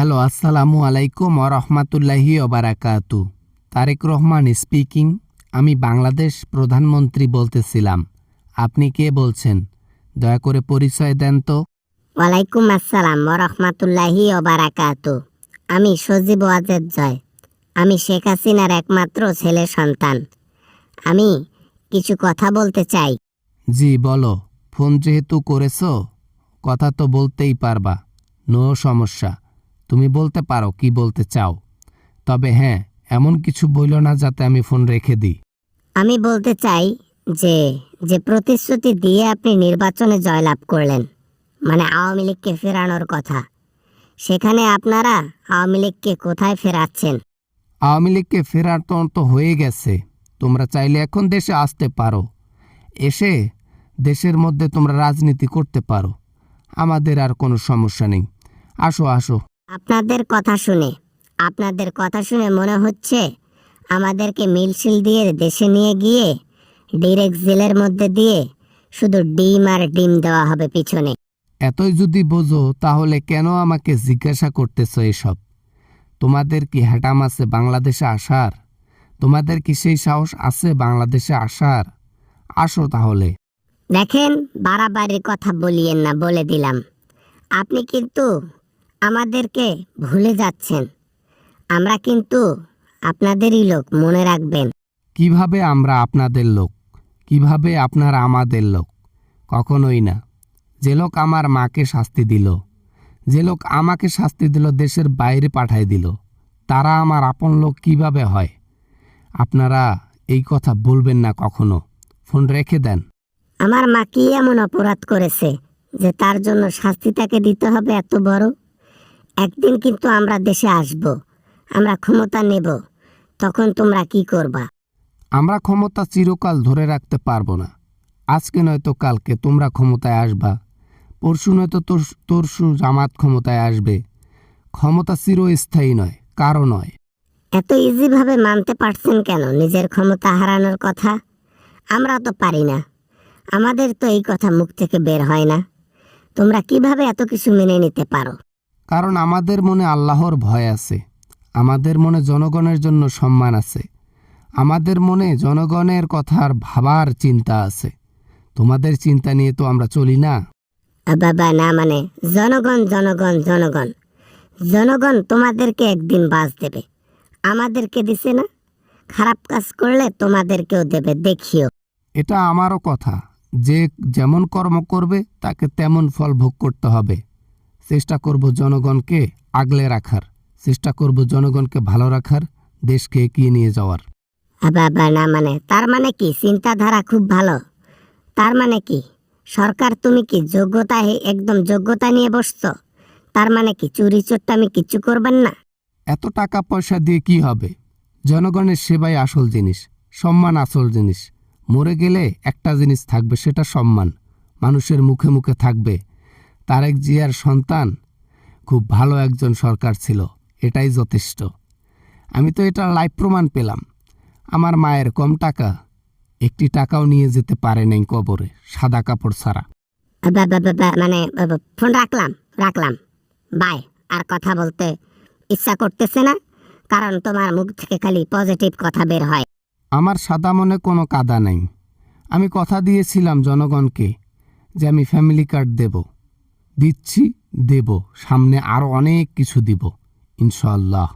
Hello, আসসালামু আলাইকুম ওয়া রাহমাতুল্লাহি ওয়া বারাকাতু। তারেক রহমান স্পিকিং। আমি বাংলাদেশ প্রধানমন্ত্রী বলতেছিলাম। আপনি কে বলছেন? দয়া করে পরিচয় দেন তো। ওয়ালাইকুম আসসালাম ওয়া রাহমাতুল্লাহি ওয়া বারাকাতু। আমি সজীব ওয়াজেদ জয়। আমি শেখ হাসিনার একমাত্র ছেলে সন্তান। আমি কিছু কথা বলতে চাই। জি বলো। ফোন যেহেতু করেছো, কথা তো বলতেই পারবা। নো সমস্যা। তুমি বলতে পারো কি বলতে চাও। তবে হ্যাঁ, এমন কিছু বইল না যাতে আমি ফোন রেখে দিই। আমি বলতে চাই যে যে প্রতিশ্রুতি দিয়ে আপনি নির্বাচনে জয়লাভ করলেন, মানে আওয়ামী লীগকে ফেরানোর কথা, সেখানে আপনারা আওয়ামী লীগকে কোথায় ফেরাচ্ছেন? আওয়ামী লীগকে ফেরার তো হয়ে গেছে। তোমরা চাইলে এখন দেশে আসতে পারো। এসে দেশের মধ্যে তোমরা রাজনীতি করতে পারো। আমাদের আর কোনো সমস্যা নেই। আসো আসো। আপনাদের কথা শুনে মনে হচ্ছে আমাদেরকে মিছিল দিয়ে দেশে নিয়ে গিয়ে ডিরেক্ট জেলের মধ্যে দিয়ে শুধু ডিম আর ডিম দেওয়া হবে পিছনে। এতই যদি বোঝো তাহলে কেন আমাকে জিজ্ঞাসা করতেছ এসব? তোমাদের কি হ্যাটাম আছে বাংলাদেশে আসার? তোমাদের কি সেই সাহস আছে বাংলাদেশে আসার? আসো তাহলে। দেখেন, বাড়াবাড়ির কথা বলিয়েন না, বলে দিলাম। আপনি কিন্তু আমাদেরকে ভুলে যাচ্ছেন। আমরা কিন্তু আপনাদেরই লোক, মনে রাখবেন। কিভাবে আমরা আপনাদের লোক? কিভাবে আপনারা আমাদের লোক? কখনোই না। যে লোক আমার মাকে শাস্তি দিল, যে লোক আমাকে শাস্তি দিল, দেশের বাইরে পাঠাই দিল, তারা আমার আপন লোক কিভাবে হয়? আপনারা এই কথা বলবেন না কখনো। ফোন রেখে দেন। আমার মা কি এমন অপরাধ করেছে যে তার জন্য শাস্তি তাকে দিতে হবে এত বড়? একদিন কিন্তু আমরা দেশে আসব, আমরা ক্ষমতা নেব, তখন তোমরা কি করবা? আমরা ক্ষমতা চিরকাল ধরে রাখতে পারবো না। আজকে নয়তো কালকে তোমরা ক্ষমতায় আসবা, পরশু নয়তো তরশু জামাত ক্ষমতায় আসবে। ক্ষমতা চিরস্থায়ী নয়, কারো নয়। এত ইজিভাবে মানতে পারছেন কেন নিজের ক্ষমতা হারানোর কথা? আমরা তো পারি না, আমাদের তো এই কথা মুখ থেকে বের হয় না। তোমরা কিভাবে এত কিছু মেনে নিতে পারো? কারণ আমাদের মনে আল্লাহর ভয় আছে, আমাদের মনে জনগণের জন্য সম্মান আছে, আমাদের মনে জনগণের কথার ভাবার চিন্তা আছে। তোমাদের চিন্তা নিয়ে তো আমরা চলি না। বাবা না, মানে জনগণ জনগণ জনগণ জনগণ তোমাদেরকে একদিন বাস দেবে। আমাদেরকে দিছে না? খারাপ কাজ করলে তোমাদেরকেও দেবে, দেখিও। এটা আমারও কথা। যে যেমন কর্ম করবে তাকে তেমন ফল ভোগ করতে হবে। চেষ্টা করব জনগণকে আগলে রাখার, চেষ্টা করব জনগণকে ভালো রাখার, দেশকে এগিয়ে নিয়ে যাওয়ার। বাবা না, মানে তার মানে কি চিন্তাধারা খুব ভালো? তার মানে কি সরকার, তুমি কি একদম যোগ্যতা নিয়ে বসছো? তার মানে কি চুরি চোট্টামি কিচ্ছু করবেন না? এত টাকা পয়সা দিয়ে কি হবে? জনগণের সেবাই আসল জিনিস, সম্মান আসল জিনিস। মরে গেলে একটা জিনিস থাকবে, সেটা সম্মান। মানুষের মুখে মুখে থাকবে তারেক জিয়ার সন্তান খুব ভালো একজন সরকার ছিল, এটাই যথেষ্ট। আমি তো এটা লাইভ প্রমাণ পেলাম। আমার মায়ের কম টাকা, একটি টাকাও নিয়ে যেতে পারে নাই কবরে, সাদা কাপড় ছাড়া। মানে ফোন রাখলাম বাই। আর কথা বলতে ইচ্ছা করতেছে না, কারণ তোমার মুখ থেকে খালি পজিটিভ কথা বের হয়। আমার সাদা মনে কোনো কাদা নাই। আমি কথা দিয়েছিলাম জনগণকে যে আমি ফ্যামিলি কার্ড দেব, দিচ্ছি, দেব, সামনে আরও অনেক কিছু দিব ইনশাআল্লাহ।